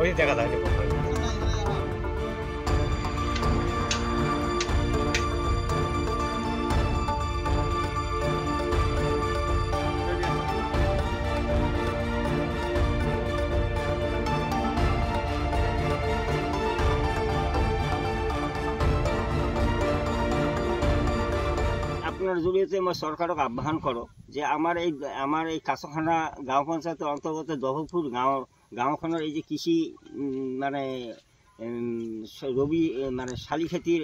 ওই জায়গা থাকে আপনাৰ জড়িয়ে মই চৰকাৰক আহ্বান কৰোঁ যে আমাৰ এই কাছখানা গাঁও পঞ্চায়তৰ অন্তৰ্গত দহলপুৰ গাঁওখনৰ এই যে কৃষি মানে ৰবি মানে শালি খেতিৰ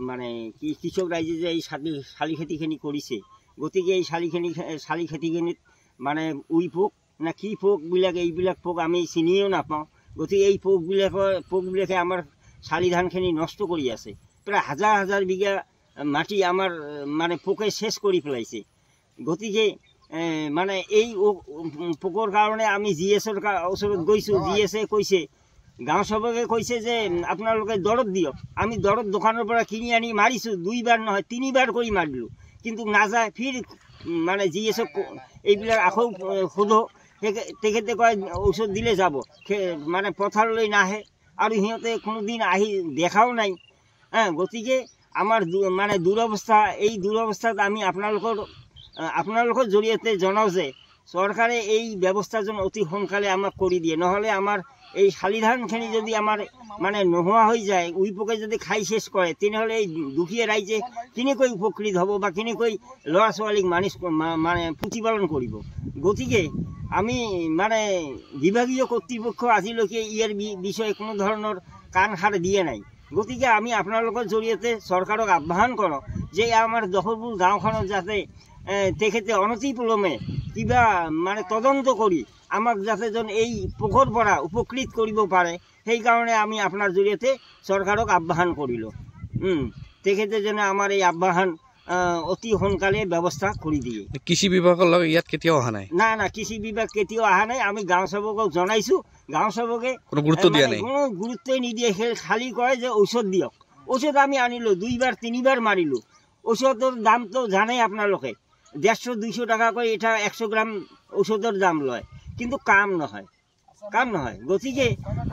মানে কৃষক ৰাইজে যে এই শালি খেতিখিনি কৰিছে, গতিকে এই শালি খেতিখিনিত মানে উই পোক না কি পোকবিলাক এইবিলাক পোক আমি চিনিও নাপাওঁ। গতিকে এই পোকবিলাকে আমাৰ শালি ধানখিনি নষ্ট কৰি আছে। প্ৰায় হাজাৰ হাজাৰ বিঘা মাটি আমাৰ মানে পোকে শেষ কৰে পেলাইছে। গতিকে মানে এই পোকৰ কাৰণে আমি জিএছৰ ওচৰত গৈছোঁ। জিএছে কৈছে, গাঁও সভাকে কৈছে যে আপোনালোকে দৰৱ দিয়ক। আমি দৰৱ দোকানৰ পৰা কিনি আনি মাৰিছোঁ, 2 বাৰ নহয় 3 বাৰ কৰি মাৰিলোঁ, কিন্তু নাযায়। ফিৰ মানে জিএছক এইবিলাক আকৌ সোধো, তেখেতে কয় ঔষধ দিলে যাব, মানে পথাৰলৈ নাহে আৰু সিহঁতে কোনোদিন আহি দেখাও নাই। গতিকে আমাৰ মানে দুৰবস্থা, এই দুৰবস্থাত আমি আপোনালোকৰ জৰিয়তে জনাওঁ যে চৰকাৰে এই ব্যৱস্থা যেন অতি সোনকালে আমাক কৰি দিয়ে, নহ'লে আমাৰ এই শালি ধানখিনি যদি আমাৰ মানে নোহোৱা হৈ যায়, উই পোকে যদি খাই শেষ কৰে, তেনেহ'লে এই দুখীয়া ৰাইজে কেনেকৈ উপকৃত হ'ব বা কেনেকৈ ল'ৰা ছোৱালীক মানে প্ৰতিপালন কৰিব। গতিকে আমি মানে বিভাগীয় কৰ্তৃপক্ষ আজিলৈকে ইয়াৰ বিষয়ে কোনো ধৰণৰ কাণ সাৰ দিয়ে নাই। গতিকে আমি আপোনালোকৰ জৰিয়তে চৰকাৰক আহ্বান কৰোঁ যে আমাৰ দহলপুৰ গাঁওখনত যাতে তেখেতে অনতিপলমে কিবা মানে তদন্ত কৰি আমাক যাতে যেন এই পোকৰ পৰা উপকৃত কৰিব পাৰে, সেইকাৰণে আমি আপোনাৰ জৰিয়তে চৰকাৰক আহ্বান কৰিলোঁ। তেখেতে যেন আমাৰ এই আহ্বান অতি সোনকালে ব্যৱস্থা কৰি দিয়ে। কৃষি বিভাগৰ লগত ইয়াত কেতিয়াও অহা নাই? না, কৃষি বিভাগ কেতিয়াও অহা নাই। আমি গাঁও সেৱকক জনাইছোঁ, গাঁও সেৱকে কোনো গুৰুত্ব দিয়া নাই, কোনো গুৰুত্বই নিদিয়ে। খালি কয় যে ঔষধ দিয়ক। ঔষধ আমি আনিলোঁ, 2 বাৰ 3 বাৰ মাৰিলোঁ। ঔষধৰ দামটো জানেই আপোনালোকে, 150-200 টাকাকৈ এটা 100 গ্ৰাম ঔষধৰ দাম লয়, কিন্তু কাম নহয়। গতিকে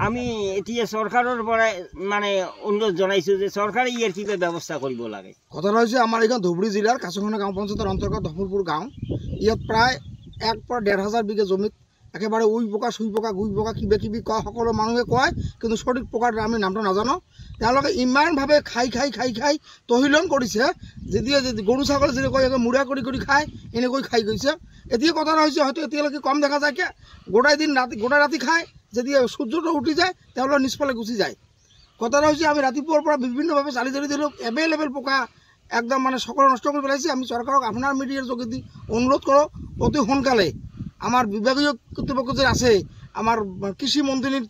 আমি এতিয়া চৰকাৰৰ পৰা মানে অনুৰোধ জনাইছোঁ যে চৰকাৰে ইয়াৰ কিবা ব্যৱস্থা কৰিব লাগে। কথাটা হৈছে আমাৰ এইখন ধুবুৰী জিলাৰ কাছখানা গাঁও পঞ্চায়তৰ অন্তৰ্গত দহলপুৰ গাঁও। ইয়াত প্ৰায় 1 পৰা 1.5 বিঘা জমিত একেবাৰে উই পোকা, চুই পোকা, গুই পোকা কিবা কিবি কয়, সকলো মানুহে কয়, কিন্তু সঠিক পোকাৰ আমি নামটো নাজানো। তেওঁলোকে ইমানভাৱে খাই তহিলং কৰিছে, যেতিয়া গৰু ছাগলী যেনেকৈ মুৰা কৰি খায়, এনেকৈ খাই গৈছে। এতিয়া কথাটা হৈছে হয়তো এতিয়ালৈকে কম দেখা যায়, গোটাই ৰাতি খায়, যেতিয়া সূৰ্যটো উঠি যায় তেওঁলোকে নিষ্ফালে গুচি যায়। কথাটা হৈছে আমি ৰাতিপুৱাৰ পৰা বিভিন্নভাৱে চালি দিলোঁ, এভেইলেবল পোকা একদম মানে সকলো নষ্ট কৰি পেলাইছে। আমি চৰকাৰক আপোনাৰ মিডিয়াৰ যোগেদি অনুৰোধ কৰোঁ, অতি সোনকালে আমার বিভাগীয় কর্তৃপক্ষ যে আছে, আমার কৃষি মন্ত্রীর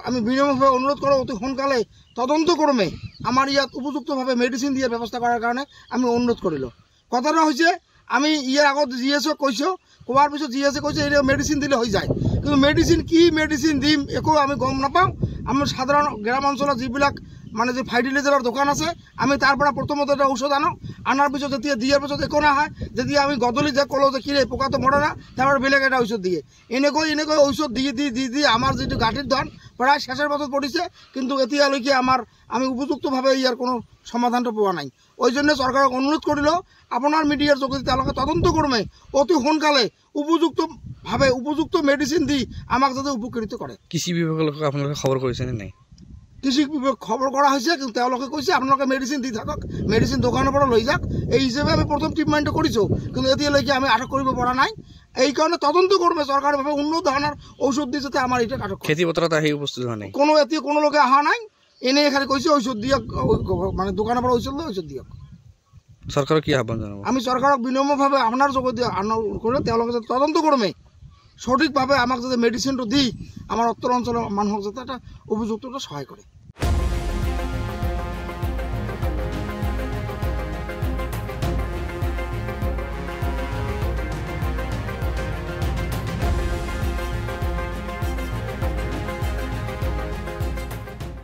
আমি বিনম্রভাবে অনুরোধ করো অতি সোনকালে তদন্ত ক্রমে আমার ইয়াত উপযুক্তভাবে মেডিসিন দিয়ে ব্যবস্থা করার কারণে আমি অনুরোধ করিল। কথাটা হয়েছে আমি ইয়ার আগত জিএসও কৈছো, কোৱাৰ পিছত জিএসে কৈছে এই মেডিসিন দিলে হৈ যায়, কিন্তু মেডিসিন কি মেডিসিন দিম একো আমি গম নাপাওঁ। আমি সাধারণ গ্রাম অঞ্চলত যিবিলাক মানে যে ফাৰ্টিলাইজাৰৰ দোকান আছে, আমি তাৰ পৰা প্ৰথমতে এটা ঔষধ আনাৰ পিছত যেতিয়া দিয়াৰ পিছত একো নহয়, যেতিয়া আমি গধূলি যে ক'লোঁ যে কিৰে পোকাটো মৰে না, তাৰপৰা বেলেগ এটা ঔষধ দিয়ে। এনেকৈ ঔষধ দি আমাৰ যিটো গাঁঠিৰ ধন প্ৰায় শেষৰ পথত পৰিছে, কিন্তু এতিয়ালৈকে আমি উপযুক্তভাৱে ইয়াৰ কোনো সমাধানটো পোৱা নাই। ওই জন্য চৰকাৰক অনুৰোধ কৰিলোঁ আপোনাৰ মিডিয়াৰ যোগেদি তেওঁলোকে তদন্ত ক্ৰমে অতি সোনকালে উপযুক্ত মেডিচিন দি আমাক যাতে উপকৃত কৰে। কৃষি বিভাগৰ লগত আপোনালোকে খবৰ কৰিছেনে নাই? কৃষি বিভাগ খবৰ কৰা হৈছে, কিন্তু তেওঁলোকে কৈছে আপোনালোকে মেডিচিন দি থাকক, মেডিচিন দোকানৰ পৰা লৈ যাওক। এই হিচাপে আমি প্ৰথম ট্ৰিটমেণ্টটো কৰিছোঁ, কিন্তু এতিয়ালৈকে আমি আটক কৰিব পৰা নাই। এইকাৰণে তদন্ত কৰ্মে চৰকাৰীভাৱে উন্নত ধৰণৰ ঔষধ দি যাতে আমাৰ এতিয়া আটক খেতি পথাৰত আহি উপস্থিত হোৱা নাই, কোনো লোকে অহা নাই। এনেই খালি কৈছে ঔষধ দিয়ক, মানে দোকানৰ পৰা ঔষধ দিয়ক। চৰকাৰক কি আহ্বান জনাব? আমি চৰকাৰক বিনম্ৰভাৱে আপোনাৰ যোগেদি অনুৰোধ কৰোঁ, তেওঁলোকে যাতে তদন্ত কৰ্মে সঠিকভাৱে আমাক যাতে মেডিচিনটো দি আমাৰ উত্তৰ অঞ্চলৰ মানুহক যাতে এটা উপযুক্ত সহায় কৰে।